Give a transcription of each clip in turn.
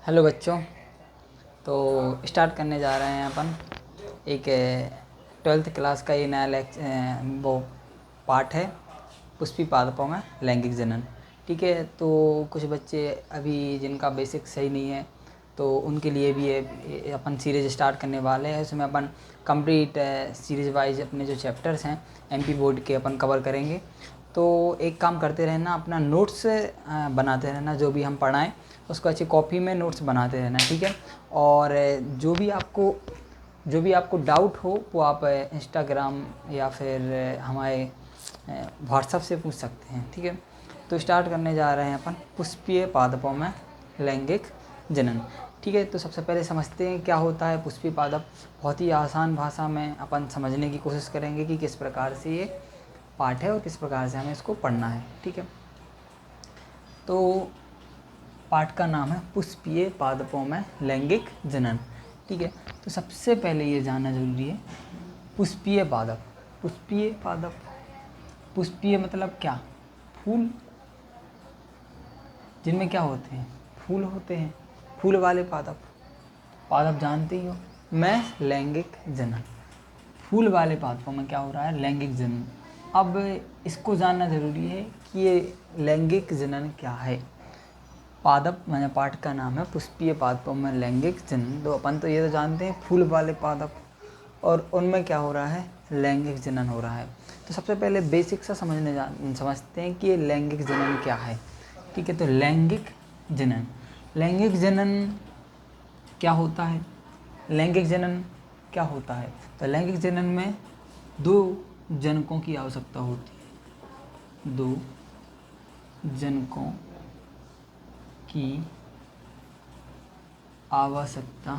Hello बच्चों। तो start करने जा रहे हैं अपन एक 12th क्लास का ये नया वो पार्ट है पुष्पी पादपों में लैंगिक जनन। ठीक है, तो कुछ बच्चे अभी जिनका बेसिक सही नहीं है तो उनके लिए भी ये अपन सीरीज़ स्टार्ट करने वाले हैं। उसमें अपन कंप्लीट सीरीज़ वाइज अपने जो चैप्टर्स हैं एमपी बोर्ड के अपन कवर करेंगे। तो एक काम करते रहना, अपना नोट्स बनाते रहना, जो भी हम पढ़ाएं उसको अच्छी कॉपी में नोट्स बनाते रहना, ठीक है। और जो भी आपको डाउट हो वो आप इंस्टाग्राम या फिर हमारे व्हाट्सएप से पूछ सकते हैं, ठीक है। तो स्टार्ट करने जा रहे हैं अपन पुष्पीय पादपों में लैंगिक जनन। ठीक है, तो सबसे पहले समझते हैं क्या होता है पुष्पीय पादप। बहुत ही आसान भाषा में अपन समझने की कोशिश करेंगे कि किस प्रकार से ये पाठ है और किस प्रकार से हमें इसको पढ़ना है, ठीक है। तो पाठ का नाम है पुष्पीय पादपों में लैंगिक जनन, ठीक है। तो सबसे पहले ये जानना जरूरी है पुष्पीय पादप। पुष्पीय पादप, पुष्पीय मतलब क्या? फूल, जिनमें क्या होते हैं? फूल होते हैं, फूल वाले पादप। पादप जानते ही हो। मैं लैंगिक जनन, फूल वाले पादपों में क्या हो रहा है? लैंगिक जनन। अब इसको जानना जरूरी है कि ये लैंगिक जनन क्या है। पादप मैंने पाठ का नाम है पुष्पीय पादपों में लैंगिक जनन। तो अपन तो ये तो जानते हैं फूल वाले पादप, और उनमें क्या हो रहा है? लैंगिक जनन हो रहा है। तो सबसे पहले बेसिक सा समझते हैं कि ये लैंगिक जनन क्या है, ठीक है। तो लैंगिक जनन, लैंगिक जनन क्या होता है? लैंगिक जनन क्या होता है? तो लैंगिक जनन में दो जनकों की आवश्यकता होती है। दो जनकों की आवश्यकता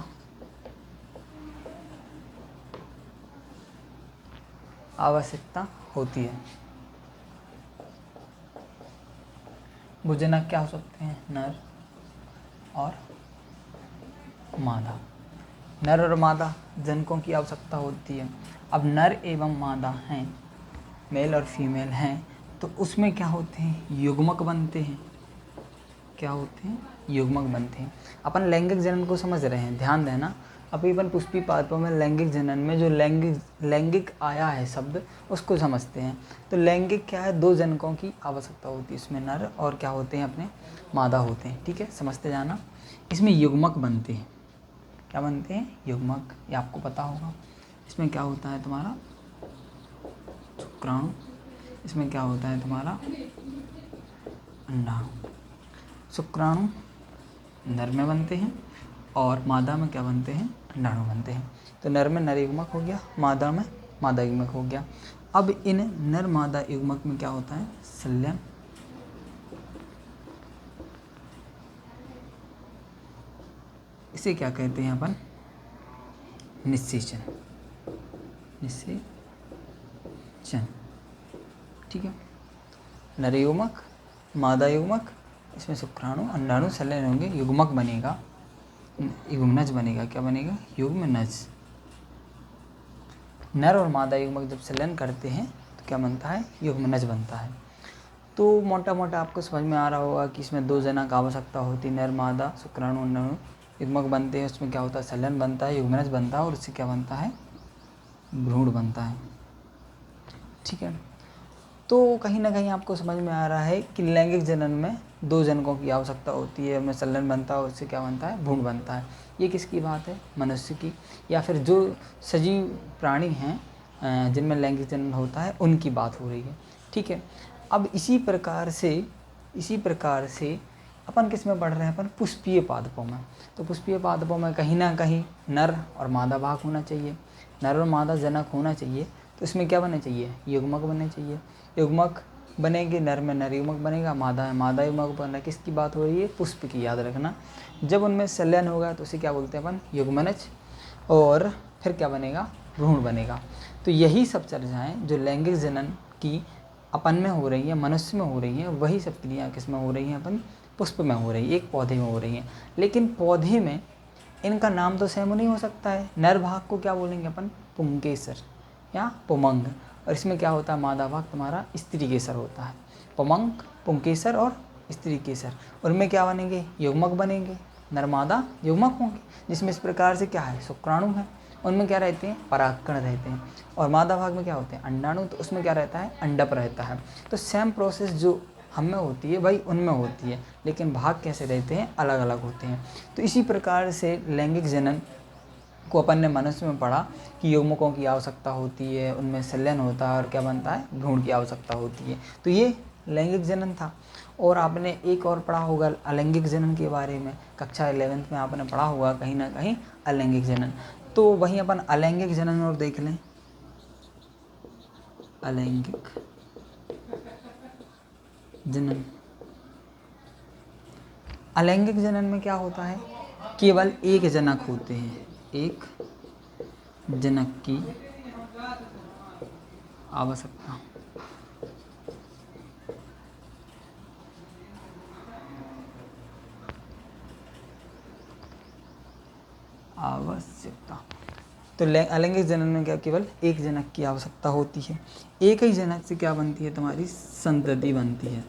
होती है। वो जनक क्या हो सकते हैं? नर और मादा। नर और मादा जनकों की आवश्यकता होती है। अब नर एवं मादा हैं, मेल और फीमेल हैं, तो उसमें क्या होते हैं? युग्मक बनते हैं। क्या होते हैं? युग्मक बनते हैं। अपन लैंगिक जनन को समझ रहे हैं, ध्यान देना। अभी अपन पुष्पी पादपों में लैंगिक जनन में जो लैंगिक आया है शब्द, उसको समझते हैं। तो लैंगिक क्या है? दो जनकों की आवश्यकता होती है। इसमें नर और क्या होते हैं? अपने मादा होते हैं, ठीक है, समझते जाना। इसमें युग्मक बनते हैं। क्या बनते हैं? युग्मक, ये आपको पता होगा। इसमें क्या होता है तुम्हारा? शुक्राणु। इसमें क्या होता है तुम्हारा? अंडाणु। शुक्राणु नर में बनते हैं और मादा में क्या बनते हैं? अंडाणु बनते हैं। तो नर में नर युग्मक हो गया, मादा में मादा युग्मक हो गया। अब इन नर मादा युग्मक में क्या होता है? संलयन। इसे क्या कहते हैं अपन? निषेचन। निषेचन, ठीक है। नर युग्मक, मादा युग्मक, इसमें शुक्राणु अंडाणु संलयन होंगे, युग्मक बनेगा, युग्मनज बनेगा। क्या बनेगा? युग्मनज। नर और मादा युग्मक जब संलयन करते हैं तो क्या बनता है? युग्मनज बनता है। तो मोटा मोटा आपको समझ में आ रहा होगा कि इसमें दो जनक आवश्यकता होती है। नर मादा शुक्राणु अंडाणु युग्मक बनते हैं, उसमें क्या होता है? संलयन बनता है, युग्मनज बनता है, और उससे क्या बनता है? भ्रूण बनता है, ठीक है। तो कहीं ना कहीं आपको समझ में आ रहा है कि लैंगिक जनन में दो जनकों की आवश्यकता होती है, उनमें संलयन बनता है और उससे क्या बनता है? भ्रूण बनता है। ये किसकी बात है? मनुष्य की, या फिर जो सजीव प्राणी हैं जिनमें लैंगिक जनन होता है उनकी बात हो रही है, ठीक है। अब इसी प्रकार से अपन किस में पढ़ रहे हैं? अपन पुष्पीय पादपों में। तो पुष्पीय पादपों में कहीं ना कहीं नर और मादा भाग होना चाहिए, नर और मादा जनक होना चाहिए। तो इसमें क्या बनने चाहिए? युग्मक बनने चाहिए। युग्मक बनेंगे, नर में नर युग्मक बनेगा, मादा में मादा युग्मक बनेगा। किसकी बात हो रही है? पुष्प की, याद रखना। जब उनमें संलयन होगा तो उसे क्या बोलते हैं अपन? युग्मनज। और फिर क्या बनेगा? भ्रूण बनेगा। तो यही सब चर्चाएँ जो लैंगिक जनन की अपन में हो रही है, मनुष्य में हो रही हैं, वही सब क्रियाएँ किस में हो रही हैं? अपन पुष्प में हो रही है, एक पौधे में हो रही हैं। लेकिन पौधे में इनका नाम तो सेम नहीं हो सकता है। नर भाग को क्या बोलेंगे अपन? पुंकेसर या पुमंग। और इसमें क्या होता है? मादा भाग तुम्हारा स्त्री केसर होता है। पुमंग, पुंकेसर और स्त्री केसर। उनमें क्या बनेंगे? युग्मक बनेंगे। नरमादा युग्मक होंगे, जिसमें इस प्रकार से क्या है, शुक्राणु है, उनमें क्या रहते हैं, परागकण रहते हैं। और मादा भाग में क्या होते हैं, अंडाणु, तो उसमें क्या रहता है, अंडप रहता है। तो सेम प्रोसेस जो हम में होती है वही उनमें होती है, लेकिन भाग कैसे रहते हैं, अलग अलग होते हैं। तो इसी प्रकार से लैंगिक जनन को अपन ने मनुष्य में पढ़ा कि युग्मकों की आवश्यकता होती है, उनमें संलयन होता है और क्या बनता है, भ्रूण की आवश्यकता होती है। तो ये लैंगिक जनन था। और आपने एक और पढ़ा होगा अलैंगिक जनन के बारे में, कक्षा 11th में आपने पढ़ा होगा कहीं ना कहीं अलैंगिक जनन। तो वहीं अपन अलैंगिक जनन और देख लें। अलैंगिक जनन, अलैंगिक जनन में क्या होता है, केवल एक जनक होते हैं, एक जनक की आवश्यकता। तो अलैंगिक जनन में क्या, केवल एक जनक की आवश्यकता होती है। एक ही जनक से क्या बनती है, तुम्हारी संतति बनती है,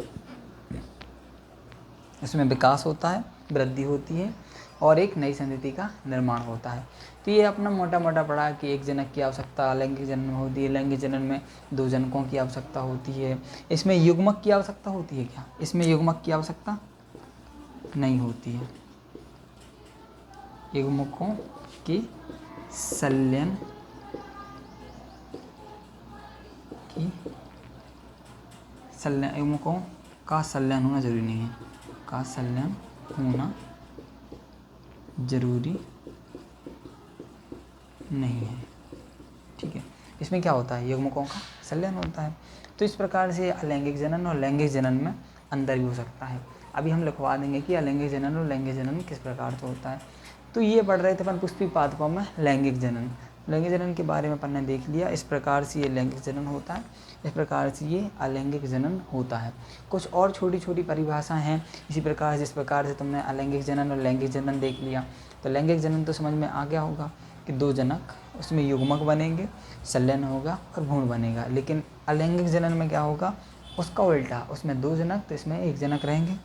इसमें विकास होता है, वृद्धि होती है और एक नई संतति का निर्माण होता है। तो ये अपना मोटा मोटा पढ़ा कि एक जनक की आवश्यकता अलैंगिक जनन में होती है। लैंगिक जनन में दो जनकों की आवश्यकता होती है। इसमें युग्मक की आवश्यकता होती है क्या, इसमें युग्मक की आवश्यकता नहीं होती है। युग्मकों की संलयन युग्मकों का संलयन होना जरूरी नहीं है, का संलयन होना जरूरी नहीं है, ठीक है। इसमें क्या होता है, युग्मकों का संलयन होता है। तो इस प्रकार से अलैंगिक जनन और लैंगिक जनन में अंतर भी हो सकता है। अभी हम लिखवा देंगे कि अलैंगिक जनन और लैंगिक जनन किस प्रकार से होता है। तो ये पढ़ रहे थे अपन पुष्पी पादपों में लैंगिक जनन। लैंगिक जनन के बारे में अपन ने देख लिया, इस प्रकार से ये लैंगिक जनन होता है, इस प्रकार से ये अलैंगिक जनन होता है। कुछ और छोटी छोटी परिभाषाएं हैं इसी प्रकार, जिस प्रकार से तुमने अलैंगिक जनन और लैंगिक जनन देख लिया। तो लैंगिक जनन तो समझ में आ गया होगा कि दो जनक, उसमें युग्मक बनेंगे, संलयन होगा और भ्रूण बनेगा। लेकिन अलैंगिक जनन में क्या होगा, उसका उल्टा, उसमें दो जनक तो इसमें एक जनक रहेंगे,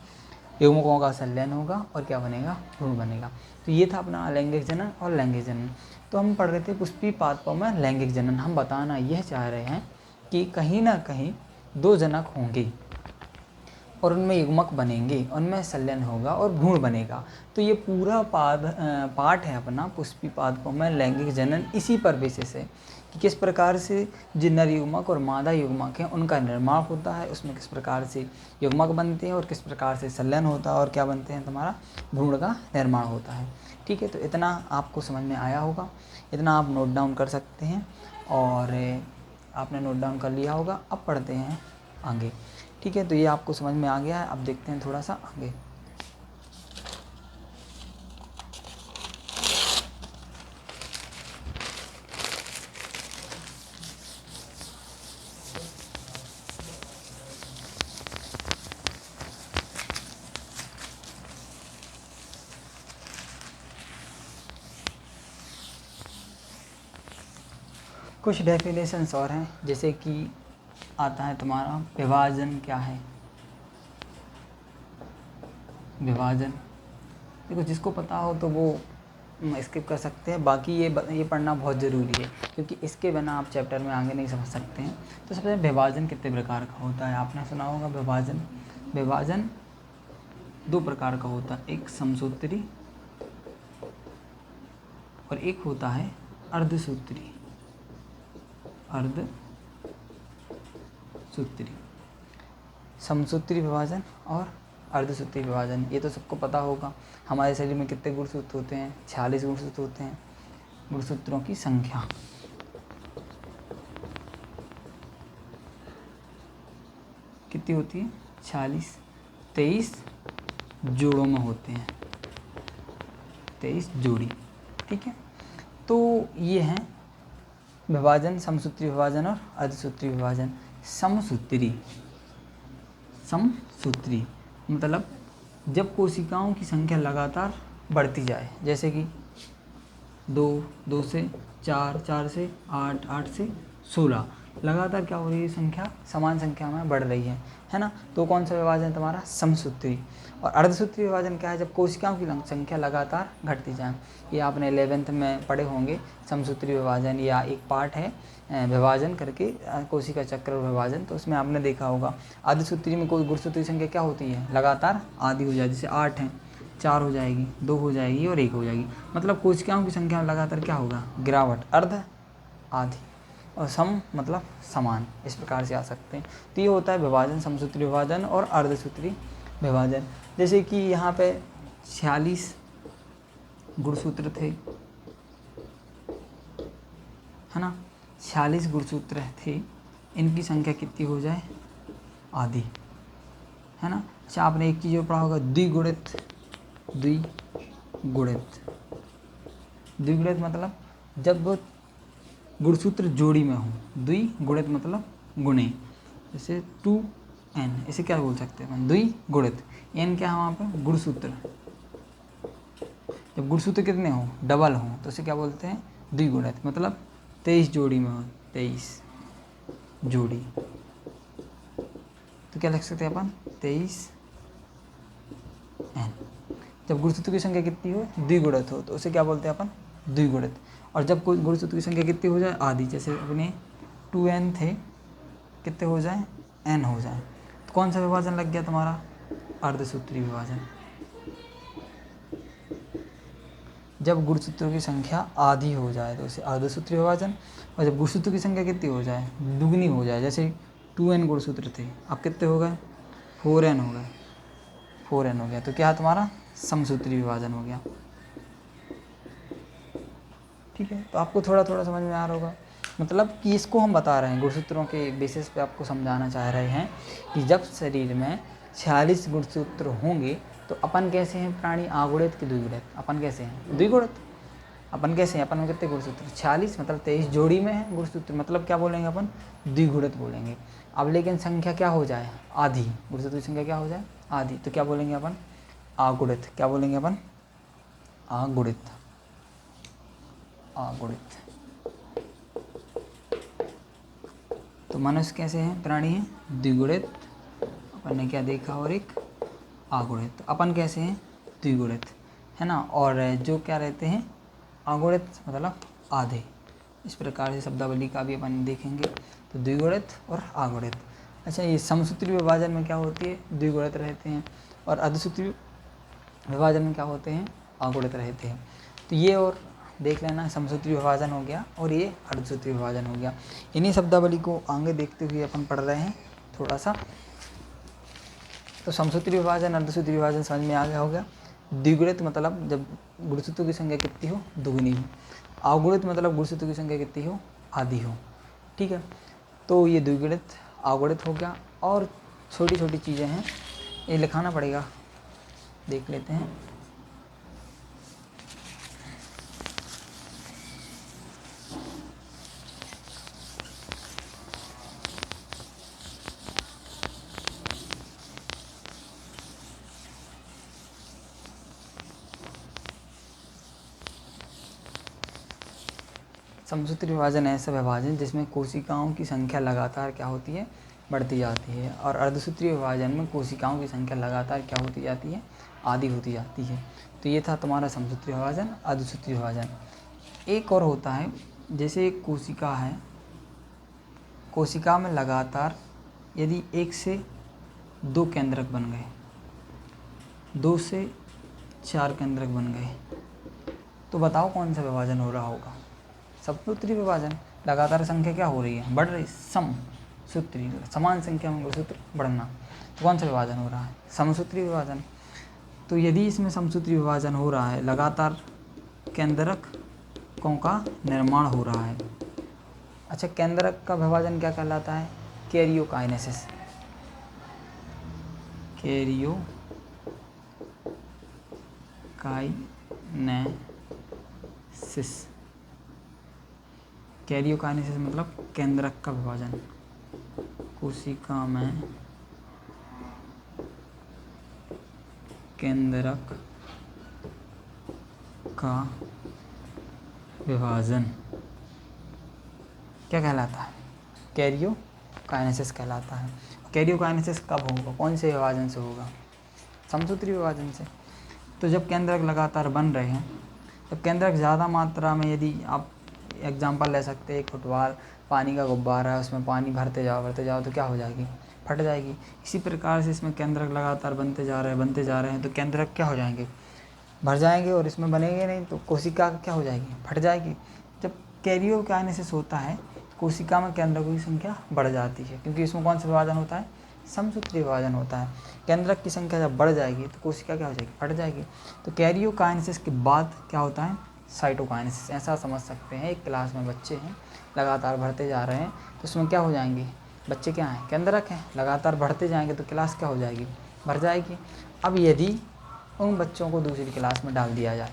युग्मकों का संलयन होगा और क्या बनेगा, भ्रूण बनेगा। तो ये था अपना अलैंगिक जनन और लैंगिक जनन। तो हम पढ़ रहे थे पुष्पी पादपों में लैंगिक जनन। हम बताना यह चाह रहे हैं कि कहीं ना कहीं दो जनक होंगे और उनमें युग्मक बनेंगे, उनमें संलयन होगा और भ्रूण बनेगा। तो ये पूरा पाठ है अपना पुष्पी पादपों में लैंगिक जनन, इसी पर बेसिस है कि किस प्रकार से जो नर युग्मक और मादा युग्मक हैं उनका निर्माण होता है, उसमें किस प्रकार से युग्मक बनते हैं और किस प्रकार से संलयन होता है और क्या बनते हैं, तुम्हारा भ्रूण का निर्माण होता है। ठीक है, तो इतना आपको समझ में आया होगा, इतना आप नोट डाउन कर सकते हैं और आपने नोट डाउन कर लिया होगा। अब पढ़ते हैं आगे। ठीक है, तो ये आपको समझ में आ गया है। अब देखते हैं थोड़ा सा आगे। कुछ डेफिनेशंस और हैं, जैसे कि आता है तुम्हारा विभाजन क्या है। विभाजन देखो, जिसको पता हो तो वो स्किप कर सकते हैं, बाकी ये पढ़ना बहुत ज़रूरी है क्योंकि इसके बिना आप चैप्टर में आगे नहीं समझ सकते हैं। तो सबसे पहले विभाजन कितने प्रकार का होता है, आपने सुना होगा विभाजन। विभाजन दो प्रकार का होता है, एक समसूत्री और एक होता है अर्धसूत्री। अर्धसूत्री, समसूत्री विभाजन और अर्धसूत्री विभाजन, ये तो सबको पता होगा। हमारे शरीर में कितने गुणसूत्र होते हैं, 46 गुणसूत्र होते हैं। गुणसूत्रों की संख्या कितनी होती है, 46। 23 जोड़ों में होते हैं, 23 जोड़ी। ठीक है, तो ये हैं विभाजन, समसूत्री विभाजन और अर्धसूत्री विभाजन। समसूत्री मतलब जब कोशिकाओं की संख्या लगातार बढ़ती जाए, जैसे कि 2 से 4, 4 से 8, 8 से 16, लगातार क्या हो रही है, संख्या समान संख्या में बढ़ रही है। है ना। तो कौन सा विभाजन है तुम्हारा, समसूत्री। और अर्धसूत्री विभाजन क्या है, जब कोशिकाओं की संख्या लगातार घटती जाए। ये आपने 11th में पढ़े होंगे समसूत्री विभाजन, या एक पार्ट है विभाजन करके कोशिका चक्र विभाजन, तो उसमें आपने देखा होगा। अर्धसूत्री में कोई गुणसूत्री संख्या क्या होती है, लगातार आधी हो जाए, जैसे 8 है 4 हो जाएगी, 2 हो जाएगी और 1 हो जाएगी। मतलब कोशिकाओं की संख्या में लगातार क्या होगा, गिरावट। अर्ध आधी और सम मतलब समान, इस प्रकार से आ सकते हैं। तो ये होता है विभाजन, समसूत्री विभाजन और अर्धसूत्री विभाजन। जैसे कि यहाँ पे 46 गुणसूत्र थे, है ना, 46 गुणसूत्र थे, इनकी संख्या कितनी हो जाए, आधी, है ना। अच्छा, आपने एक चीज़ और पढ़ा होगा, द्विगुणित। द्विगुणित मतलब जब गुणसूत्र जोड़ी में हो, द्विगुणित मतलब गुणे, जैसे 2n, इसे क्या बोल सकते हैं, द्विगुणित। n क्या है वहाँ पर, गुणसूत्र। जब गुणसूत्र कितने हो, डबल हो, तो इसे क्या बोलते हैं, द्विगुणित। मतलब 23 जोड़ी में हो, 23 जोड़ी, तो क्या लिख सकते हैं अपन, 23n। जब गुणसूत्र की संख्या कितनी हो, द्विगुणित हो, तो उसे क्या बोलते हैं अपन, द्विगुणित। और जब कोई गुणसूत्र की संख्या कितनी हो जाए, आधी, जैसे अपने 2n थे, कितने हो जाए, n हो जाए, तो कौन सा विभाजन लग गया तुम्हारा, अर्धसूत्री विभाजन। जब गुणसूत्रों की संख्या आधी हो जाए तो उसे अर्धसूत्री विभाजन, और जब गुणसूत्रों की संख्या कितनी हो जाए, दुगनी हो जाए, जैसे 2n गुणसूत्र थे, अब कितने हो गए, 4n हो गए, 4n हो गया, तो क्या है तुम्हारा, समसूत्री विभाजन हो गया। ठीक है, तो आपको थोड़ा थोड़ा समझ में आ रहा होगा। मतलब कि इसको हम बता रहे हैं, गुणसूत्रों के बेसिस पे आपको समझाना चाह रहे हैं कि जब शरीर में 46 गुणसूत्र होंगे तो अपन कैसे हैं, प्राणी आगुणित कि द्विगुणित, अपन कैसे हैं, द्विगुणित। अपन कैसे हैं, अपन में कितने गुणसूत्र, 46 मतलब 23 जोड़ी में है गुणसूत्र, मतलब क्या बोलेंगे अपन, द्विगुणित बोलेंगे। अब लेकिन संख्या क्या हो जाए, आधी, गुणसूत्र की संख्या क्या हो जाए, आधी, तो क्या बोलेंगे अपन, आगुणित। क्या बोलेंगे अपन, आगुणित। आगुणित। तो मनुष्य कैसे हैं, प्राणी हैं, द्विगुणित, अपन ने क्या देखा, और एक आगुणित। अपन कैसे हैं, द्विगुणित, है ना। और जो क्या रहते हैं, आगुणित मतलब आधे। इस प्रकार से शब्दावली का भी अपन देखेंगे, तो द्विगुणित और आगुणित। अच्छा, ये समसूत्री विभाजन में क्या होती है, द्विगुणित रहते हैं, और अर्धसूत्री विभाजन में क्या होते हैं, आगुणित रहते हैं। तो ये और देख लेना, समसूत्री विभाजन हो गया और ये अर्धसूत्री विभाजन हो गया। इन्हीं शब्दावली को आगे देखते हुए अपन पढ़ रहे हैं थोड़ा सा। तो समसूत्री विभाजन, अर्धसूत्री विभाजन समझ में आ गया होगा। द्विगुणित मतलब जब गुणसूत्रों की संख्या कितनी हो, दुगनी हो। अवगुणित मतलब गुणसूत्रों की संख्या कितनी हो, आधी हो। ठीक है, तो ये द्विगुणित, अवगुणित हो गया। और छोटी छोटी चीज़ें हैं, ये लिखाना पड़ेगा, देख लेते हैं। समसूत्री विभाजन ऐसा विभाजन जिसमें कोशिकाओं की संख्या लगातार क्या होती है, बढ़ती जाती है। और अर्धसूत्री विभाजन में कोशिकाओं की संख्या लगातार क्या होती जाती है, आधी होती जाती है। तो ये था तुम्हारा समसूत्री विभाजन, अर्धसूत्री विभाजन। एक और होता है, जैसे एक कोशिका है, कोशिका में लगातार यदि 1 से 2 केंद्रक बन गए, 2 से 4 केंद्रक बन गए, तो बताओ कौन सा विभाजन हो रहा होगा, समसूत्री विभाजन। लगातार संख्या क्या हो रही है, बढ़ रही, समसूत्री, समान संख्या में गुणसूत्र बढ़ना, तो कौन सा विभाजन हो रहा है, समसूत्री विभाजन। तो यदि इसमें समसूत्री विभाजन हो रहा है, लगातार केंद्रकों का निर्माण हो रहा है। अच्छा, केंद्रक का विभाजन क्या कहलाता है, कैरियोकाइनेसिस। कैरियोकाइनेसिस, कैरियोकाइनेसिस मतलब केंद्रक का विभाजन। कोशिका में केंद्रक का विभाजन क्या कहलाता है, कैरियोकाइनेसिस कहलाता है। कैरियोकाइनेसिस कब होगा, कौन से विभाजन से होगा, समसूत्री विभाजन से। तो जब केंद्रक लगातार बन रहे हैं, जब केंद्रक ज़्यादा मात्रा में, यदि आप एग्जांपल ले सकते हैं, एक फुटबॉल पानी का गुब्बारा है, उसमें पानी भरते जाओ तो क्या हो जाएगी, फट जाएगी। इसी प्रकार से इसमें केंद्रक लगातार बनते जा रहे हैं तो केंद्रक क्या हो जाएंगे, भर जाएंगे, और इसमें बनेंगे नहीं तो कोशिका क्या हो जाएगी, फट जाएगी। जब कैरियोकाइनेसिस होता है कोशिका में केंद्रकों की संख्या बढ़ जाती है, क्योंकि इसमें कौन सा विभाजन होता है, समसूत्री विभाजन होता है। केंद्रक की संख्या जब बढ़ जाएगी तो कोशिका क्या हो जाएगी, फट जाएगी। तो कैरियोकाइनेसिस के बाद क्या होता है, साइटोकाइनेसिस। ऐसा समझ सकते हैं, एक क्लास में बच्चे हैं, लगातार बढ़ते जा रहे हैं तो उसमें क्या हो जाएंगे, बच्चे क्या हैं, केंद्रक हैं, लगातार बढ़ते जाएंगे तो क्लास क्या हो जाएगी, भर जाएगी। अब यदि उन बच्चों को दूसरी क्लास में डाल दिया जाए,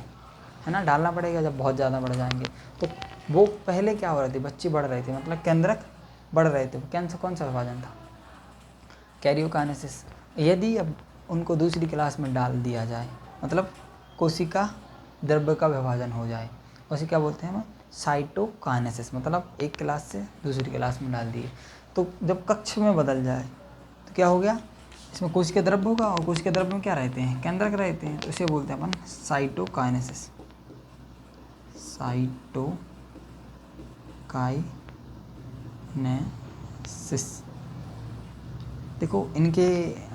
है ना, डालना पड़ेगा जब बहुत ज़्यादा बढ़ जाएंगे, तो वो पहले क्या हो रहे थे, बच्चे बढ़ रहे थे, मतलब केंद्रक बढ़ रहे थे, कौन सा विभाजन था, कैरियोकाइनेसिस। यदि अब उनको दूसरी क्लास में डाल दिया जाए, मतलब कोशिका द्रव्य का विभाजन हो जाए, उसे क्या बोलते हैं हम, साइटोकाइनेसिस। मतलब एक क्लास से दूसरी क्लास में डाल दिए, तो जब कक्ष में बदल जाए तो क्या हो गया, इसमें कोशिका द्रव्य होगा, और कोशिका द्रव्य में क्या रहते हैं, केंद्रक रहते हैं, तो इसे बोलते हैं अपन साइटोकाइनेसिस। साइटोकाइनेसिस। देखो इनके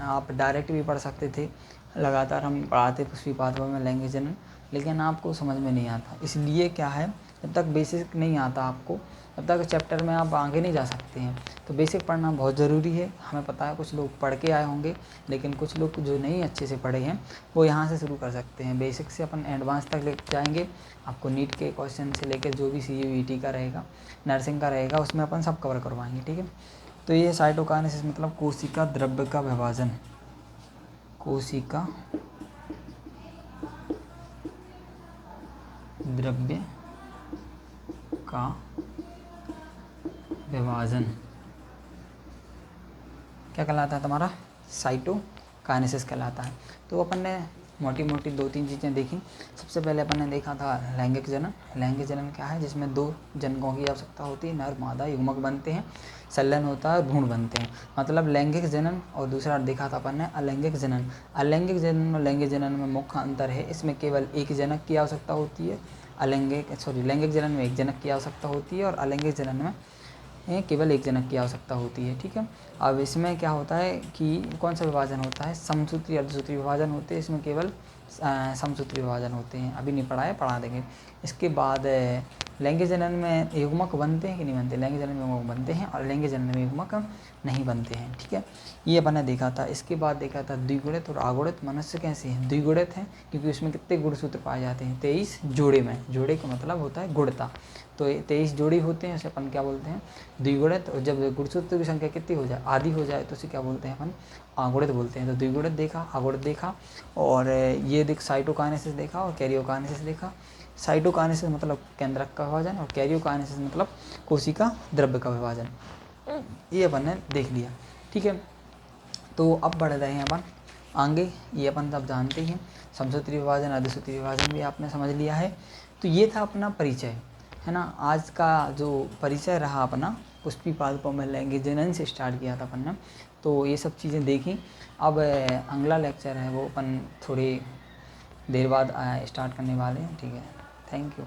आप डायरेक्ट भी पढ़ सकते थे, लगातार हम पढ़ाते पुष्पी पादपों में लैंगिक जनन, लेकिन आपको समझ में नहीं आता। इसलिए क्या है, जब तक बेसिक नहीं आता आपको, तब तक चैप्टर में आप आगे नहीं जा सकते हैं। तो बेसिक पढ़ना बहुत ज़रूरी है। हमें पता है कुछ लोग पढ़ के आए होंगे, लेकिन कुछ लोग जो नहीं अच्छे से पढ़े हैं वो यहाँ से शुरू कर सकते हैं। बेसिक से अपन एडवांस तक ले जाएंगे। आपको नीट के क्वेश्चन से लेकर जो भी CUET का रहेगा, नर्सिंग का रहेगा, उसमें अपन सब कवर करवाएंगे, ठीक है। तो ये साइटोकाइनेसिस मतलब कोशिका द्रव्य का विभाजन, कोशिका द्रव्य का विभाजन क्या कहलाता है तुम्हारा, साइटोकाइनेसिस कहलाता है। तो अपन ने मोटी मोटी 2-3 चीज़ें देखी। सबसे पहले अपन ने देखा था लैंगिक जनन। लैंगिक जनन क्या है, जिसमें 2 जनकों की आवश्यकता होती है, नर मादा युग्मक बनते हैं, संलयन होता है और भ्रूण बनते हैं, मतलब लैंगिक जनन। और दूसरा देखा था अपन ने अलैंगिक जनन। अलैंगिक जनन और लैंगिक जनन में मुख्य अंतर है, इसमें केवल एक जनक की आवश्यकता होती है, लैंगिक जनन में एक जनक की आवश्यकता होती है, और अलैंगिक जनन में केवल एक जनक की आवश्यकता होती है, ठीक है। अब इसमें क्या होता है कि कौन सा विभाजन होता है, समसूत्री अर्धसूत्री विभाजन होते हैं, इसमें केवल समसूत्री विभाजन होते हैं। अभी नहीं पढ़ा है, पढ़ा देंगे। इसके बाद लैंगिक जनन में युग्मक बनते हैं कि नहीं बनते, लैंगिक जनन में युग्मक बनते हैं और लैंगिक जनन में युग्मक नहीं बनते हैं, ठीक है। ये अपन ने देखा था। इसके बाद देखा था द्विगुणित और अगुणित मनुष्य कैसे हैं। द्विगुणित हैं क्योंकि उसमें कितने गुणसूत्र पाए जाते हैं, 23 जोड़े में। जोड़े का मतलब होता है गुणता, तो 23 जोड़ी होते हैं, उसे अपन क्या बोलते हैं, द्विगुणित। और जब गुणसूत्र की संख्या कितनी हो जाए, आधी हो जाए, तो उसे क्या बोलते हैं अपन, अगुणित बोलते हैं। तो द्विगुणित देखा, अगुणित देखा, और ये देख साइटोकाइनेसिस देखा और कैरियोकाइनेसिस देखा। साइटोकाइनेसिस मतलब केंद्रक का विभाजन, और कैरियोकाइनेसिस मतलब कोशिका द्रव्य का विभाजन। ये अपन ने देख लिया, ठीक है। तो अब बढ़ रहे हैं अपन आगे। ये अपन सब जानते हैं, समसूत्री विभाजन, अर्धसूत्री विभाजन भी आपने समझ लिया है। तो ये था अपना परिचय, है ना। आज का जो परिचय रहा अपना, पुष्पी पादपों में लैंगिक जनन से स्टार्ट किया था अपन ने, तो ये सब चीज़ें देखी। अब अगला लेक्चर है वो अपन थोड़ी देर बाद स्टार्ट करने वाले हैं, ठीक है। Thank you.